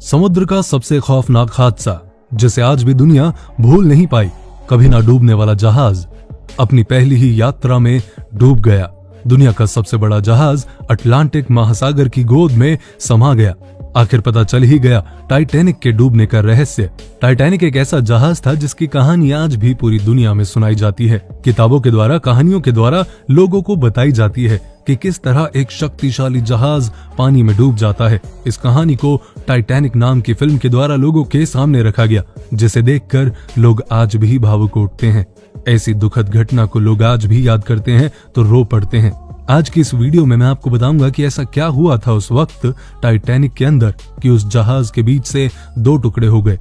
समुद्र का सबसे खौफनाक हादसा जिसे आज भी दुनिया भूल नहीं पाई। कभी ना डूबने वाला जहाज अपनी पहली ही यात्रा में डूब गया। दुनिया का सबसे बड़ा जहाज अटलांटिक महासागर की गोद में समा गया। आखिर पता चल ही गया टाइटैनिक के डूबने का रहस्य। टाइटैनिक एक ऐसा जहाज था जिसकी कहानी आज भी पूरी दुनिया में सुनाई जाती है। किताबों के द्वारा, कहानियों के द्वारा लोगों को बताई जाती है कि किस तरह एक शक्तिशाली जहाज पानी में डूब जाता है। इस कहानी को टाइटैनिक नाम की फिल्म के द्वारा लोगों के सामने रखा गया, जिसे देखकर लोग आज भी भावुक उठते हैं। ऐसी दुखद घटना को लोग आज भी याद करते हैं तो रो पड़ते हैं। आज की इस वीडियो में मैं आपको बताऊंगा कि ऐसा क्या हुआ था उस वक्त टाइटैनिक के अंदर कि उस जहाज के बीच से दो टुकड़े हो गए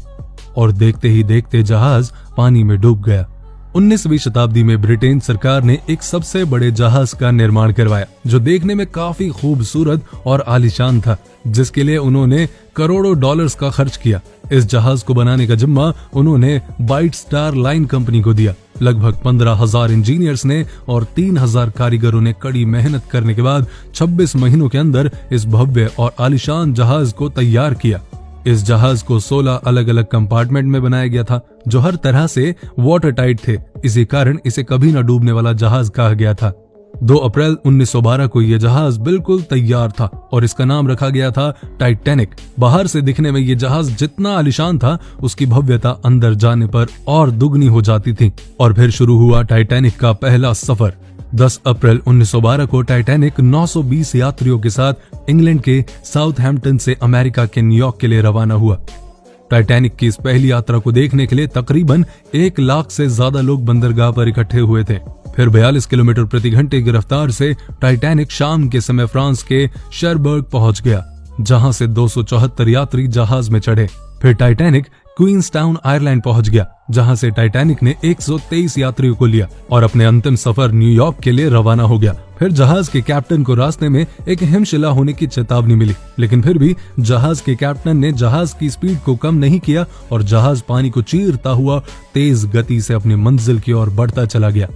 और देखते ही देखते जहाज पानी में डूब गया। 19वीं शताब्दी में ब्रिटेन सरकार ने एक सबसे बड़े जहाज का निर्माण करवाया जो देखने में काफी खूबसूरत और आलीशान था, जिसके लिए उन्होंने करोड़ों डॉलर्स का खर्च किया। इस जहाज को बनाने का जिम्मा उन्होंने वाइट स्टार लाइन कंपनी को दिया। लगभग 15,000 इंजीनियर्स ने और 3,000 कारीगरों ने कड़ी मेहनत करने के बाद 26 महीनों के अंदर इस भव्य और आलीशान जहाज को तैयार किया। इस जहाज को 16 अलग अलग कंपार्टमेंट में बनाया गया था जो हर तरह से वाटर टाइट थे। इसी कारण इसे कभी न डूबने वाला जहाज कहा गया था। 2 अप्रैल 1912 को यह जहाज बिल्कुल तैयार था और इसका नाम रखा गया था टाइटैनिक। बाहर से दिखने में यह जहाज जितना आलीशान था, उसकी भव्यता अंदर जाने पर और दुगनी हो जाती थी। और फिर शुरू हुआ टाइटैनिक का पहला सफर। 10 अप्रैल 1912 को टाइटैनिक 920 यात्रियों के साथ इंग्लैंड के साउथहैम्पटन से अमेरिका के न्यूयॉर्क के लिए रवाना हुआ। टाइटैनिक की इस पहली यात्रा को देखने के लिए तकरीबन 1 लाख से ज्यादा लोग बंदरगाह पर इकट्ठे हुए थे। फिर 42 किलोमीटर प्रति घंटे की रफ्तार से टाइटैनिक शाम के समय फ्रांस के शरबर्ग पहुंच गया, जहां से 274 यात्री जहाज में चढ़े। फिर टाइटैनिक क्वींसटाउन आयरलैंड पहुंच गया, जहां से टाइटैनिक ने 123 यात्रियों को लिया और अपने अंतिम सफर न्यूयॉर्क के लिए रवाना हो गया। फिर जहाज के कैप्टन को रास्ते में एक हिमशिला होने की चेतावनी मिली, लेकिन फिर भी जहाज के कैप्टन ने जहाज की स्पीड को कम नहीं किया और जहाज पानी को चीरता हुआ तेज गति से अपनी मंजिल की ओर बढ़ता चला गया।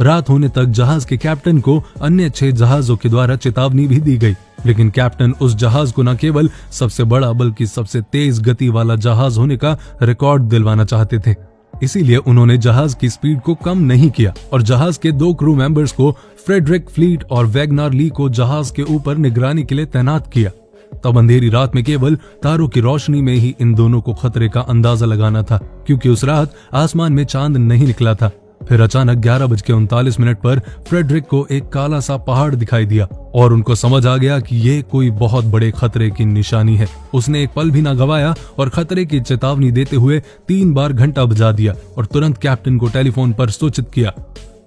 रात होने तक जहाज के कैप्टन को अन्य 6 जहाजों के द्वारा चेतावनी भी दी गई, लेकिन कैप्टन उस जहाज को न केवल सबसे बड़ा बल्कि सबसे तेज गति वाला जहाज होने का रिकॉर्ड दिलवाना चाहते थे। इसीलिए उन्होंने जहाज की स्पीड को कम नहीं किया और जहाज के 2 क्रू मेंबर्स को फ्रेडरिक फ्लीट और वैगनर ली को जहाज के ऊपर निगरानी के लिए तैनात किया। तब अंधेरी रात में केवल तारों की रोशनी में ही इन दोनों को खतरे का अंदाजा लगाना था, क्योंकि उस रात आसमान में चांद नहीं निकला था। फिर अचानक 11:39 पर फ्रेडरिक को एक काला सा पहाड़ दिखाई दिया और उनको समझ आ गया कि ये कोई बहुत बड़े खतरे की निशानी है। उसने एक पल भी ना गवाया और खतरे की चेतावनी देते हुए 3 बार घंटा बजा दिया और तुरंत कैप्टन को टेलीफोन पर सूचित किया।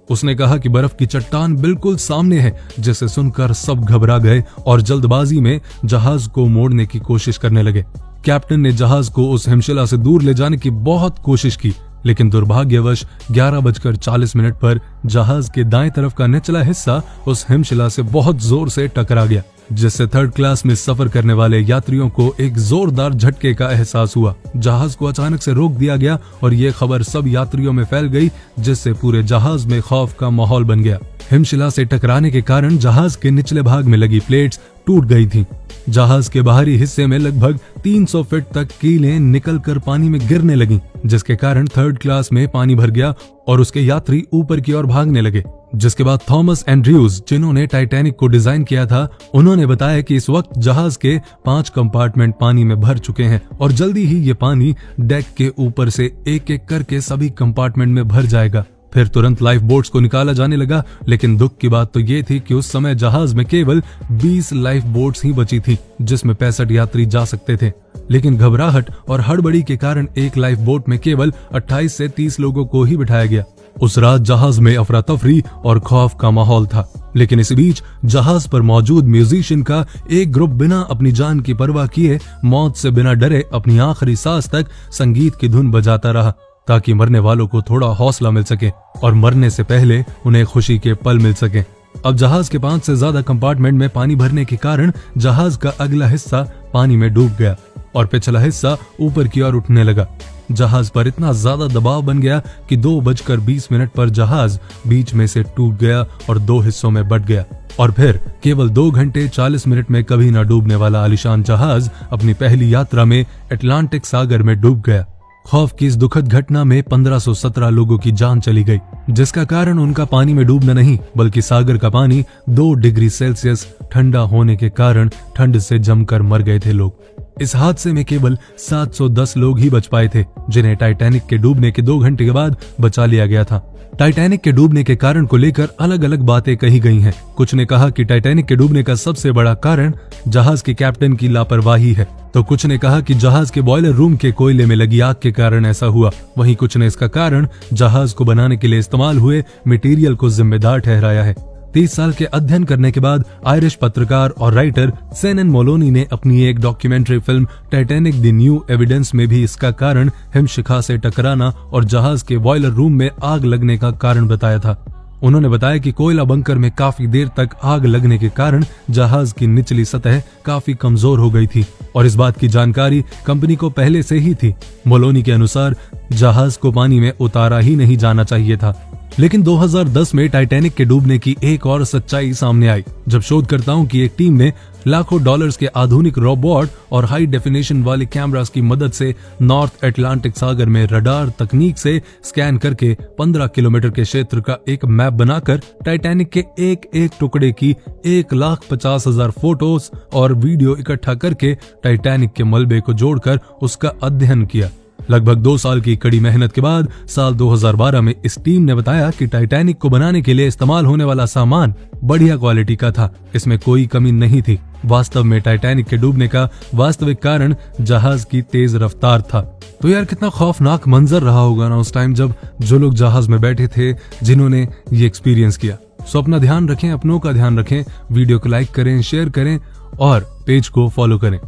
उसने कहा कि बर्फ की चट्टान बिल्कुल सामने है, जिसे सुनकर सब घबरा गए और जल्दबाजी में जहाज को मोड़ने की कोशिश करने लगे। कैप्टन ने जहाज को उस हिमशिला से दूर ले जाने की बहुत कोशिश की, लेकिन दुर्भाग्यवश 11:40 पर जहाज के दाएं तरफ का निचला हिस्सा उस हिमशिला से बहुत जोर से टकरा गया, जिससे 3rd क्लास में सफर करने वाले यात्रियों को एक जोरदार झटके का एहसास हुआ। जहाज को अचानक से रोक दिया गया और ये खबर सब यात्रियों में फैल गई, जिससे पूरे जहाज में खौफ का माहौल बन गया। हिमशिला से टकराने के कारण जहाज के निचले भाग में लगी प्लेट्स टूट गई थीं। जहाज के बाहरी हिस्से में लगभग 300 फीट तक कीलें निकलकर पानी में गिरने लगीं, जिसके कारण 3rd क्लास में पानी भर गया और उसके यात्री ऊपर की ओर भागने लगे। जिसके बाद थॉमस एंड्रयूज, जिन्होंने टाइटैनिक को डिजाइन किया था, उन्होंने बताया कि इस वक्त जहाज के 5 कंपार्टमेंट पानी में भर चुके हैं और जल्दी ही ये पानी डेक के ऊपर से एक एक करके सभी कंपार्टमेंट में भर जाएगा। फिर तुरंत लाइफ बोट्स को निकाला जाने लगा, लेकिन दुख की बात तो ये थी कि उस समय जहाज में केवल 20 लाइफ बोट्स ही बची थी, जिसमें 65 यात्री जा सकते थे। लेकिन घबराहट और हड़बड़ी के कारण एक लाइफ बोट में केवल 28 से 30 लोगों को ही बिठाया गया। उस रात जहाज में अफरा तफरी और खौफ का माहौल था, लेकिन इस बीच जहाज पर मौजूद म्यूजिशियन का एक ग्रुप बिना अपनी जान की परवाह किए, मौत से बिना डरे अपनी आखिरी सांस तक संगीत की धुन बजाता रहा, ताकि मरने वालों को थोड़ा हौसला मिल सके और मरने से पहले उन्हें खुशी के पल मिल सके। अब जहाज के 5 से ज्यादा कंपार्टमेंट में पानी भरने के कारण जहाज का अगला हिस्सा पानी में डूब गया और पिछला हिस्सा ऊपर की ओर उठने लगा। जहाज पर इतना ज्यादा दबाव बन गया कि 2:20 पर जहाज बीच में से टूट गया और 2 हिस्सों में बट गया। और फिर केवल 2 घंटे 40 मिनट में कभी ना डूबने वाला आलीशान जहाज अपनी पहली यात्रा में अटलांटिक सागर में डूब गया। खौफ की इस दुखद घटना में 1517 लोगों की जान चली गई, जिसका कारण उनका पानी में डूबना नहीं बल्कि सागर का पानी 2 डिग्री सेल्सियस ठंडा होने के कारण ठंड से जमकर मर गए थे लोग। इस हादसे में केवल 710 लोग ही बच पाए थे, जिन्हें टाइटैनिक के डूबने के 2 घंटे के बाद बचा लिया गया था। टाइटैनिक के डूबने के कारण को लेकर अलग अलग बातें कही गई हैं। कुछ ने कहा कि टाइटैनिक के डूबने का सबसे बड़ा कारण जहाज के कैप्टन की लापरवाही है, तो कुछ ने कहा कि जहाज के बॉयलर रूम के कोयले में लगी आग के कारण ऐसा हुआ। वहीं कुछ ने इसका कारण जहाज को बनाने के लिए इस्तेमाल हुए मटेरियल को जिम्मेदार ठहराया है। 30 साल के अध्ययन करने के बाद आयरिश पत्रकार और राइटर सेनन मोलोनी ने अपनी एक documentary film Titanic the new evidence में भी इसका कारण हिमशिखा से टकराना और जहाज के बॉयलर रूम में आग लगने का कारण बताया था। उन्होंने बताया कि कोयला बंकर में काफी देर तक आग लगने के कारण जहाज की निचली सतह काफी कमजोर हो गई थी और इस बात की जानकारी कंपनी को पहले से ही थी। मोलोनी के अनुसार जहाज को पानी में उतारा ही नहीं जाना चाहिए था। लेकिन 2010 में टाइटैनिक के डूबने की एक और सच्चाई सामने आई, जब शोधकर्ताओं की एक टीम ने लाखों डॉलर्स के आधुनिक रोबोट और हाई डेफिनेशन वाले कैमरास की मदद से नॉर्थ अटलांटिक सागर में रडार तकनीक से स्कैन करके 15 किलोमीटर के क्षेत्र का एक मैप बनाकर टाइटैनिक के एक एक टुकड़े की 1,50,000 फोटोज और वीडियो इकट्ठा करके टाइटैनिक के मलबे को जोड़कर उसका अध्ययन किया। लगभग 2 साल की कड़ी मेहनत के बाद साल 2012 में इस टीम ने बताया कि टाइटैनिक को बनाने के लिए इस्तेमाल होने वाला सामान बढ़िया क्वालिटी का था, इसमें कोई कमी नहीं थी। वास्तव में टाइटैनिक के डूबने का वास्तविक कारण जहाज की तेज रफ्तार था। तो यार कितना खौफनाक मंजर रहा होगा ना उस टाइम जब जो लोग जहाज में बैठे थे, जिन्होंने ये एक्सपीरियंस किया। सो अपना ध्यान रखें, अपनों का ध्यान रखें, वीडियो को लाइक करें, शेयर करें और पेज को फॉलो करें।